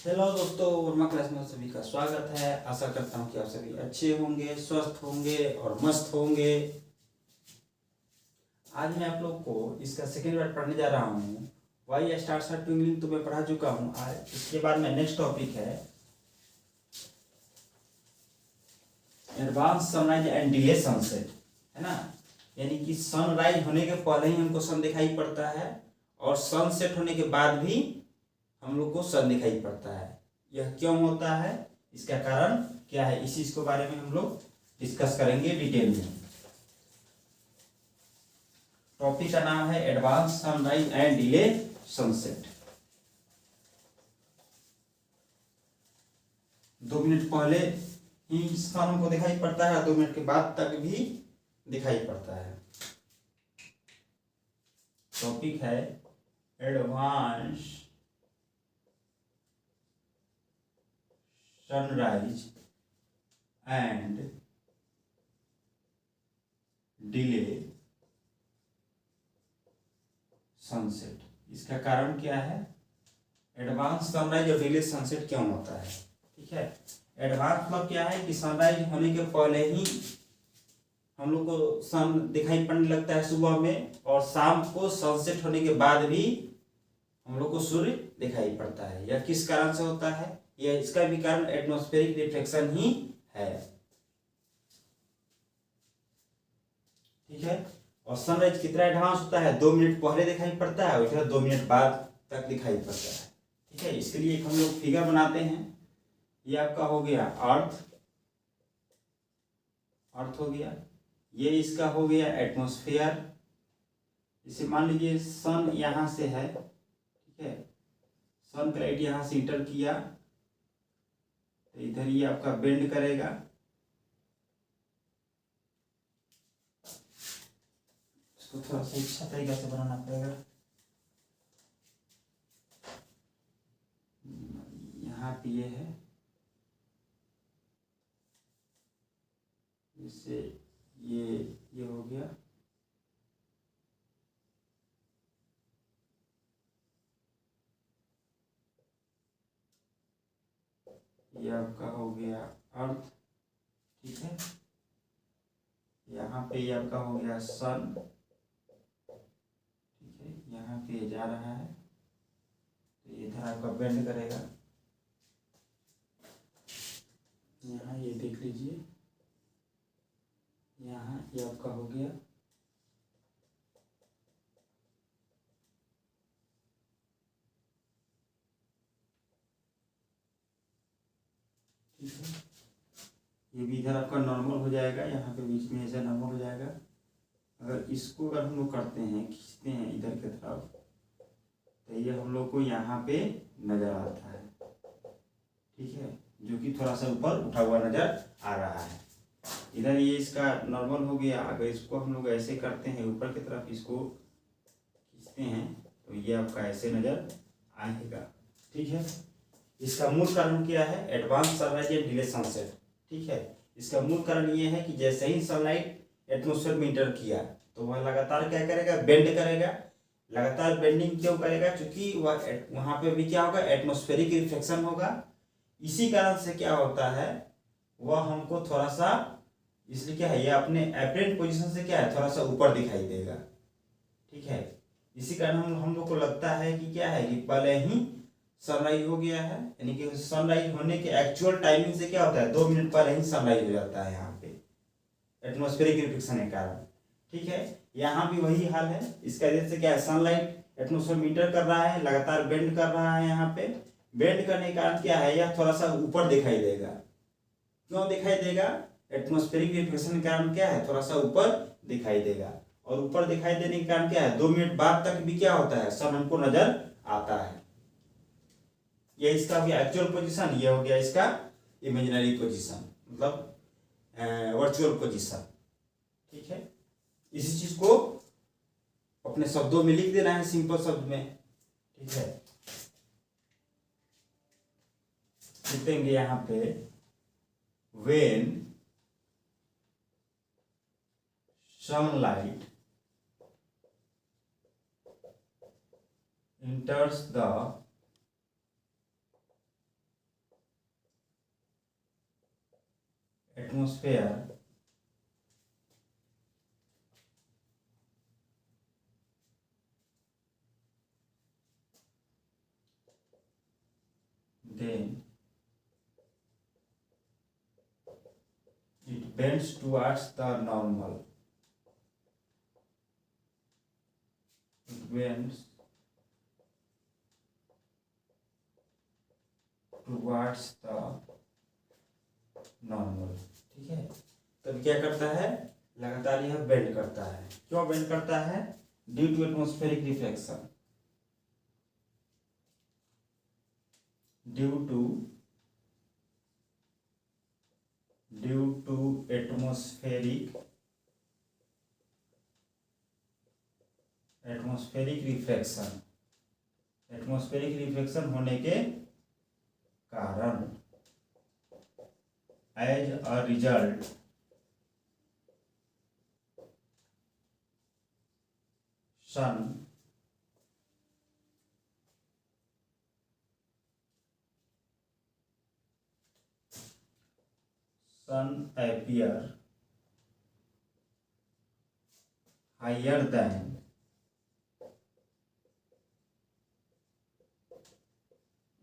Hello दोस्तों, Verma class में सभी का स्वागत है। आशा करता हूँ कि आप सभी अच्छे होंगे, स्वस्थ होंगे और मस्त होंगे। आज मैं आप लोग को इसका सेकेंड पार्ट पढ़ने जा रहा हूँ। वाई स्टार्स आर ट्विंकलिंग तो मैं पढ़ा चुका हूँ। आज इसके बाद में नेक्स्ट टॉपिक है advance sunrise and delay sunset, है ना। यानी कि सनराइज होने के पहले ही हमको सन दिखाई पड़ता है और सनसेट होने के बाद भी हम लोग को सन दिखाई पड़ता है। यह क्यों होता है, इसका कारण क्या है, इसी इसके बारे में हम लोग डिस्कस करेंगे डिटेल में। टॉपिक का नाम है advance sunrise and delay sunset. 2 minute पहले ही सन हमको दिखाई पड़ता है, 2 मिनट के बाद तक भी दिखाई पड़ता है। टॉपिक है advance sunrise and delay sunset. इसका कारण क्या है, एडवांस सनराइज और डिले सनसेट क्यों होता है। ठीक है, एडवांस मतलब क्या है कि सनराइज होने के पहले ही हम लोग को सन दिखाई पड़ने लगता है सुबह में, और शाम को सनसेट होने के बाद भी हम लोग को सूर्य दिखाई पड़ता है। यह किस कारण से होता है, यह इसका भी कारण एटमॉस्फेरिक रिफ्लेक्शन ही है। ठीक है, और सनराइज कितना एडवांस होता है, 2 मिनट पहले दिखाई पड़ता है और इधर 2 मिनट बाद तक दिखाई पड़ता है। ठीक है, इसके लिए एक हम लोग फिगर बनाते हैं। ये आपका हो गया अर्थ हो गया, ये इसका हो गया एटमॉस्फेयर। इसे मान लीजिए सन यहाँ से है, ठीक है, सन का लाइट यहाँ से इंटर किया तो इधर ये आपका बेंड करेगा। इसको थोड़ा सा अच्छा तरीका से बनाना पड़ेगा। यहाँ पे ये है, इससे ये हो गया। ये आपका हो गया अर्थ, ठीक है। यहाँ पे ये आपका हो गया सन, ठीक है। यहाँ पे जा रहा है तो इधर आपका बेंड करेगा। यहाँ ये देख लीजिए, यहाँ ये आपका हो गया। ठीक है, ये भी इधर आपका नॉर्मल हो जाएगा, यहाँ पे बीच में ऐसा नॉर्मल हो जाएगा। अगर इसको अगर हम लोग करते हैं, खींचते हैं इधर की तरफ, तो ये हम लोग को यहाँ पे नजर आता है। ठीक है, जो कि थोड़ा सा ऊपर उठा हुआ नजर आ रहा है। इधर ये इसका नॉर्मल हो गया। अगर इसको हम लोग ऐसे करते हैं, ऊपर की तरफ इसको खींचते हैं, तो ये आपका ऐसे नजर आएगा। ठीक है, इसका मूल कारण क्या है, advance sunrise and delay sunset. ठीक है, इसका मूल कारण ये है कि जैसे ही सनलाइट एटमॉस्फेयर में इंटर किया तो वह लगातार क्या करेगा, बेंड करेगा। लगातार बेंडिंग क्यों करेगा, क्योंकि वह वहाँ पे भी क्या होगा, एटमॉस्फेरिक रिफ्लेक्शन होगा। इसी कारण से क्या होता है, वह हमको थोड़ा सा, इसलिए क्या है, ये अपने एपरेंट पोजीशन से क्या है, थोड़ा सा ऊपर दिखाई देगा। ठीक है, इसी कारण हम लोग को लगता है कि क्या है, कि पहले ही सनराइज हो गया है। यानी कि सनराइज होने के एक्चुअल टाइमिंग से क्या होता है, 2 मिनट पहले ही सनराइज हो जाता है यहाँ पे, एटमॉस्फेरिक रिफ्लेक्शन के कारण। ठीक है, यहाँ भी वही हाल है। इसका वजह से क्या है, सनलाइट एटमॉस्फेयर में इंटर कर रहा है, लगातार बेंड कर रहा है। यहाँ पे बेंड करने के कारण क्या है, यह थोड़ा सा ऊपर दिखाई देगा। क्यों दिखाई देगा, एटमॉस्फेरिक रिफ्लेक्शन के कारण क्या है, थोड़ा सा ऊपर दिखाई देगा। और ऊपर दिखाई देने के कारण क्या है, 2 मिनट बाद तक भी क्या होता है, सन हमको नजर आता है। ये इसका भी एक्चुअल पोजीशन, ये हो गया इसका इमेजिनरी पोजीशन, मतलब वर्चुअल पोजीशन। ठीक है, इसी चीज को अपने शब्दों में लिख देना है, सिंपल शब्द में। ठीक है, लिखेंगे यहाँ पे, when sunlight enters the atmosphere then it bends towards the normal. It bends towards the normal. ठीक है, तब क्या करता है, लगातार यह बेंड करता है। क्यों बेंड करता है? Due to atmospheric reflection, due to atmospheric reflection होने के कारण as a result sun appear higher than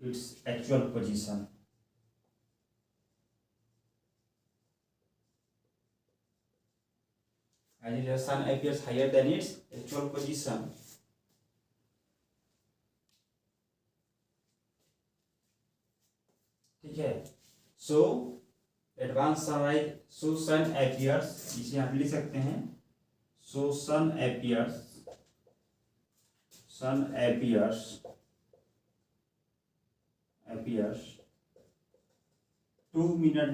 its actual position. As the sun appears higher than its actual position, ठीक है। So एडवांस सनराइज, सो सन appears, इसे आप लिख सकते हैं, सो सन appears 2 minutes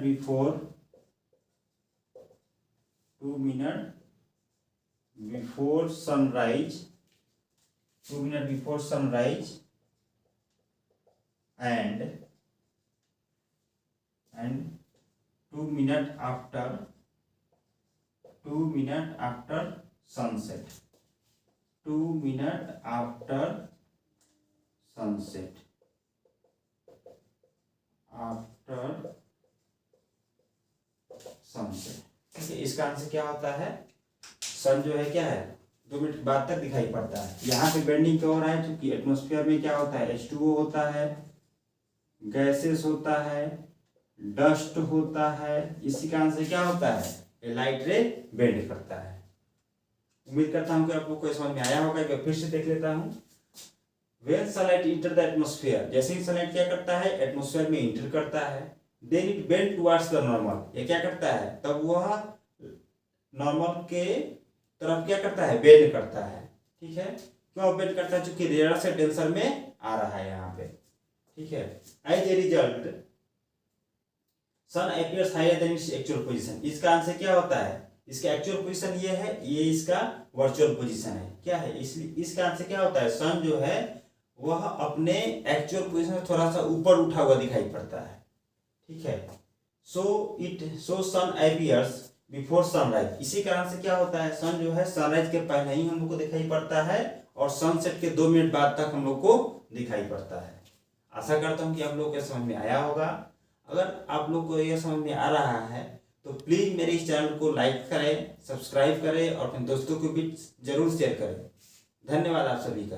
before sunrise, 2 minutes before sunrise and 2 minutes after sunset. 2 minutes after sunset. ठीक है, इसका आंसर क्या होता है? सन जो है क्या है, 2 मिनट बाद तक दिखाई पड़ता है। यहाँ पे बेंडिंग क्यों हो रहा है? क्योंकि एटमॉस्फेयर में क्या होता है, H2O होता है, गैसेस होता है, डस्ट होता है। इसी कारण से क्या होता है, ये लाइट रे बेंड करता है। उम्मीद करता हूँ कि आप लोग को समझ में आया होगा। फिर से देख लेता हूँ। When sunlight enter the atmosphere, जैसे ही सनलाइट क्या करता है, एटमॉस्फेयर में इंटर करता है, then it bend towards the normal, ये क्या करता है, तब वह नॉर्मल के तरफ क्या करता है, बेंड करता है। ठीक है, क्यों बेंड करता है? क्योंकि रेयर से डेंसर में आ रहा है यहाँ पे। ठीक है, as a result sun appears higher than its actual position. इसका आंसर क्या होता है, इसका एक्चुअल पोजीशन ये है, ये इसका वर्चुअल पोजीशन है। क्या है, इसलिए इसका आंसर क्या होता है, सन जो है वह अपने एक्चुअल पोजीशन में थोड़ा सा ऊपर उठा हुआ दिखाई पड़ता है। ठीक है, सो सन अपीयर्स बिफोर सनराइज। इसी कारण से क्या होता है, सन जो है सनराइज के पहले ही हम लोग को दिखाई पड़ता है और सनसेट के 2 मिनट बाद तक हम लोग को दिखाई पड़ता है। आशा करता हूँ कि आप लोग को समझ में आया होगा। अगर आप लोग को यह समझ में आ रहा है तो प्लीज मेरे इस चैनल को लाइक करें, सब्सक्राइब करें और अपने दोस्तों को भी जरूर शेयर करें। धन्यवाद आप सभी का।